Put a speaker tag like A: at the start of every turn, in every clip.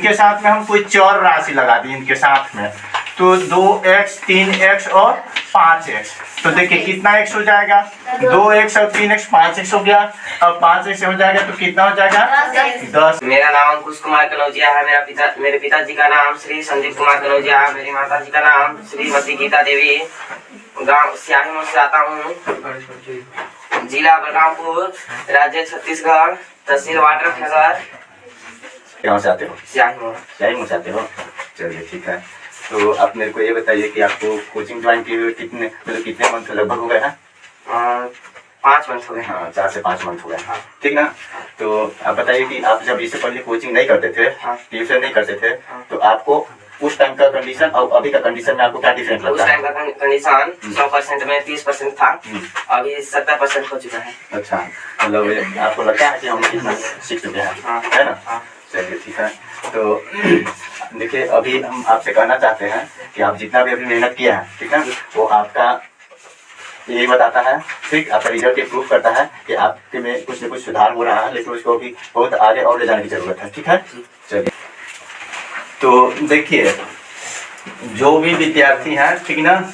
A: इनके साथ में हम कोई चौर राशि लगा दी इनके साथ में, तो 2x 3x और 5x। तो देखिए कितना x हो जाएगा, 2x और 3x 5x हो गया। अब 5x हो जाएगा तो कितना हो जाएगा 10।
B: मेरा नाम अंकुश कुमार कनौजिया है। मेरे पिताजी का नाम श्री संदीप कुमार कनौजिया है। मेरी माता जी का नाम श्रीमती गीता देवी। गांव स्याही से आता हूँ, जिला बलरामपुर, राज्य छत्तीसगढ़, तहसील वाटरनगर।
A: कहाँ से आते हो?
B: स्याही
A: से आते हो। चलिए ठीक है। तो आप मेरे को ये बताइए कि आपको कोचिंग ज्वाइन किए हुए कितने मंथ लगभग हो गए हैं?
B: 5 मंथ हो गए।
A: हाँ, 4 से 5 मंथ हो गए। हाँ, ठीक ना। तो आप बताइए कि आप जब इससे पहले कोचिंग नहीं करते थे, ट्यूशन नहीं करते थे, तो आपको उस टाइम का कंडीशन और अभी का कंडीशन में आपको क्या डिफरेंस लगता है?
B: उस टाइम का कंडीशन 100% में 30% था, अभी 70% हो चुका है।
A: अच्छा, मतलब आपको लगता है कि हम कितना सीख चुके हैं, है ना? चलिए ठीक है। तो देखिए अभी हम आपसे कहना चाहते हैं कि आप जितना भी अभी मेहनत किया है, ठीक है, वो आपका यही बताता है, ठीक, आपका रिजल्ट ये प्रूफ करता है कि आपके में कुछ न कुछ सुधार हो रहा है, लेकिन उसको भी बहुत आगे और ले जाने की जरूरत है। ठीक है, चलिए। तो देखिए जो भी विद्यार्थी हैं, ठीक ना,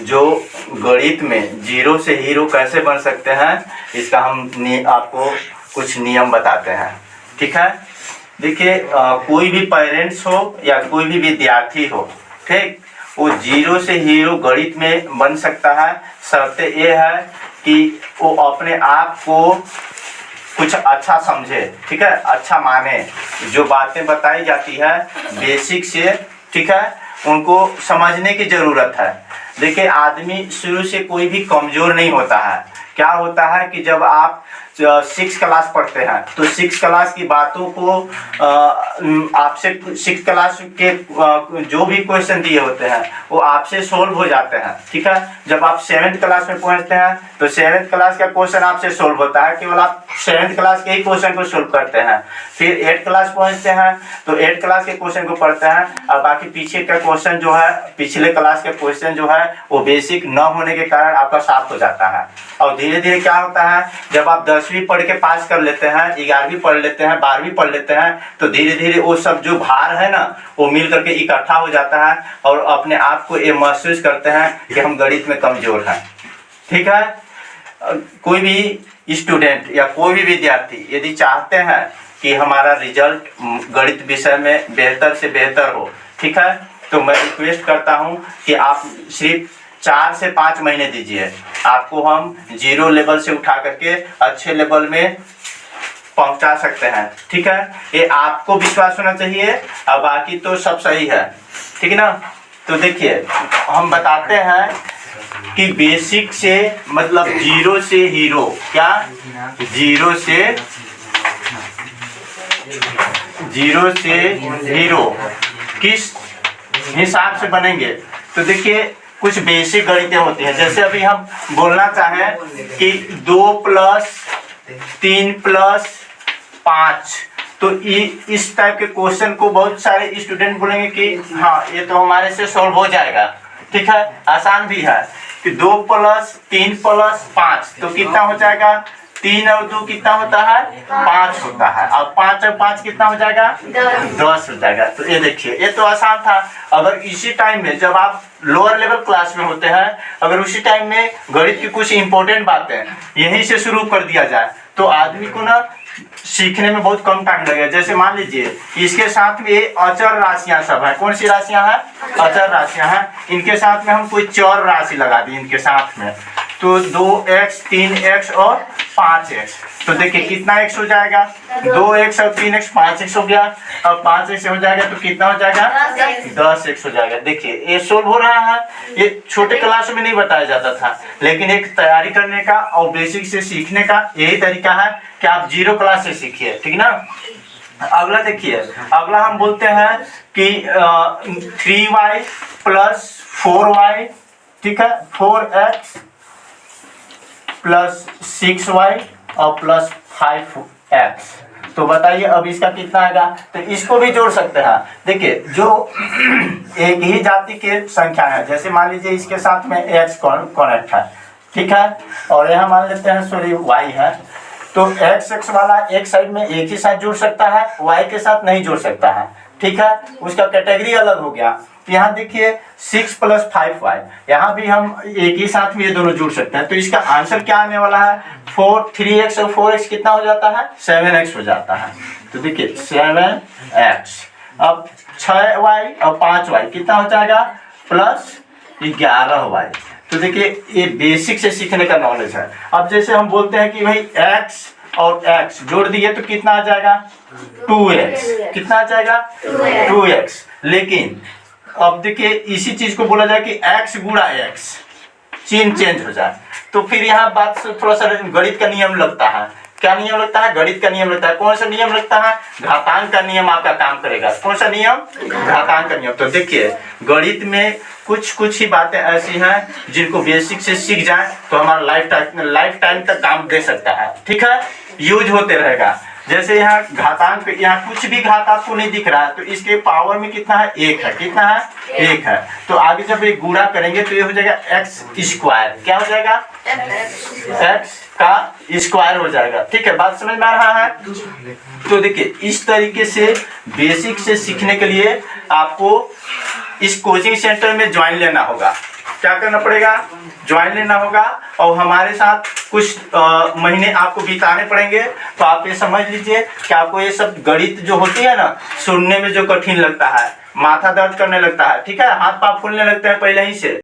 A: जो गणित में जीरो से हीरो कैसे बन सकते हैं, इसका हम आपको कुछ नियम बताते हैं। ठीक है, देखिए कोई भी पेरेंट्स हो या कोई भी विद्यार्थी हो, ठीक, वो जीरो से हीरो गणित में बन सकता है। शर्त ये है कि वो अपने आप को कुछ अच्छा समझे, ठीक है, अच्छा माने, जो बातें बताई जाती है बेसिक से, ठीक है, उनको समझने की ज़रूरत है। देखिए आदमी शुरू से कोई भी कमज़ोर नहीं होता है। क्या होता है कि जब आप 6 क्लास पढ़ते हैं तो 6 क्लास की बातों को आपसे 6 क्लास के जो भी क्वेश्चन दिए होते हैं वो आपसे सोल्व हो जाते हैं। ठीक है, जब आप 7th क्लास में पहुंचते हैं तो 7th क्लास का क्वेश्चन आपसे सोल्व होता है, केवल आप 7th क्लास के ही क्वेश्चन को सोल्व करते हैं। फिर 8th क्लास पहुंचते हैं तो 8th क्लास के क्वेश्चन को पढ़ते हैं, और बाकी पीछे का क्वेश्चन जो है, पिछले क्लास के क्वेश्चन जो है वो बेसिक न होने के कारण आपका साफ हो जाता है। और धीरे धीरे क्या होता है, जब आप 10वीं पढ़ के पास कर लेते हैं, 11वीं पढ़ लेते हैं, 12वीं पढ़ लेते हैं, तो धीरे धीरे वो सब जो भार है ना वो मिल करके इकट्ठा हो जाता है और अपने आप को ये महसूस करते हैं कि हम गणित में कमजोर हैं। ठीक है, कोई भी स्टूडेंट या कोई भी विद्यार्थी यदि चाहते हैं कि हमारा रिजल्ट गणित विषय में बेहतर से बेहतर हो, ठीक है, तो मैं रिक्वेस्ट करता हूं कि आप सिर्फ 4 से 5 महीने दीजिए, आपको हम 0 लेवल से उठा करके अच्छे लेवल में पहुंचा सकते हैं। ठीक है, ये आपको विश्वास होना चाहिए, और बाकी तो सब सही है। ठीक है ना। तो देखिए हम बताते हैं कि बेसिक से मतलब 0 से हीरो, क्या 0 से हीरो किस हिसाब से बनेंगे। तो देखिए कुछ बेसिक गणितें होती हैं, जैसे अभी हम बोलना चाहें कि 2 + 3 + 5, तो इस टाइप के क्वेश्चन को बहुत सारे स्टूडेंट बोलेंगे कि हाँ ये तो हमारे से सॉल्व हो जाएगा। ठीक है, आसान भी है कि 2 + 3 + 5 तो कितना हो जाएगा, 3 और 2 कितना होता है, 5 होता है, और 5 और 5 कितना हो जाएगा, 10 हो जाएगा। तो ये देखिए ये तो आसान था। अगर इसी टाइम में जब आप लोअर लेवल क्लास में होते हैं, अगर उसी टाइम में गणित की कुछ इंपॉर्टेंट बातें यहीं से शुरू कर दिया जाए तो आदमी को ना सीखने में बहुत कम टाइम लगेगा। जैसे मान लीजिए इसके साथ में ये अचर राशियां सब है, कौन सी राशियां हैं, अचर राशियां हैं, इनके साथ में हम कोई चौर राशि लगा दी इनके साथ में, तो 2x 3x और 5x। तो देखिए कितना x हो जाएगा, 2x और 3x 5x हो गया, अब 5x हो जाएगा तो कितना हो जाएगा 10x हो जाएगा। देखिए ये सोल्व हो रहा है। ये छोटे क्लास में नहीं बताया जाता था, लेकिन एक तैयारी करने का और बेसिक से सीखने का यही तरीका है कि आप 0 क्लास से सीखिए। ठीक ना। अगला देखिए, अगला हम बोलते हैं कि 3y + 4y, ठीक है, 4x + 6y और +5x। तो बताइए अब इसका कितना आएगा। तो इसको भी जोड़ सकते हैं। देखिए जो एक ही जाति के संख्या है, जैसे मान लीजिए इसके साथ में x कनेक्ट है, ठीक है, और यहाँ मान लेते हैं सॉरी y है, तो x वाला एक साइड में एक ही साथ जुड़ सकता है, y के साथ नहीं जुड़ सकता है। ठीक है, उसका कैटेगरी अलग हो गया। यहाँ देखिए 6 + 5y, यहाँ भी हम एक ही साथ में ये दोनों जुड़ सकते हैं। तो इसका आंसर क्या आने वाला है, 3x और 4x कितना हो जाता है, 7x हो जाता है। तो देखिए 7x, अब 6y और 5y कितना हो जाएगा, +11y। तो देखिए ये बेसिक से सीखने का नॉलेज है। अब जैसे हम बोलते हैं कि भाई x और x जोड़ दिए तो कितना आ जाएगा, 2x। कितना आ जाएगा, 2x। लेकिन अब देखिए इसी चीज को बोला जाए कि x गुणा x, चिन्ह चेंज हो जाए। तो फिर यहाँ बात से थोड़ा सा गणित का नियम लगता है। क्या नियम लगता है, गणित का नियम लगता है। कौन सा नियम लगता है, घातांक का नियम आपका काम करेगा। कौन सा नियम, घातांक का नियम। तो देखिए गणित में कुछ ही बातें ऐसी हैं जिनको बेसिक से सीख जाए तो हमारा लाइफ टाइम तक काम दे सकता है। ठीक है, यूज होते रहेगा। जैसे यहाँ घातांक, यहाँ कुछ भी घात आपको नहीं दिख रहा है तो इसके पावर में कितना है, 1 है। कितना है, 1 है। तो आगे जब ये गुणा करेंगे तो ये हो जाएगा x²। क्या हो जाएगा, x का स्क्वायर हो जाएगा। ठीक है, बात समझ में आ रहा है। तो देखिए इस तरीके से बेसिक से सीखने के लिए आपको इस कोचिंग सेंटर में ज्वाइन लेना होगा। क्या करना पड़ेगा, ज्वाइन लेना होगा और हमारे साथ कुछ महीने आपको बिताने पड़ेंगे। तो आप ये समझ लीजिए कि आपको ये सब गणित जो होती है ना, सुनने में जो कठिन लगता है, माथा दर्द करने लगता है, ठीक है, हाथ पाँव फूलने लगते हैं पहले ही से,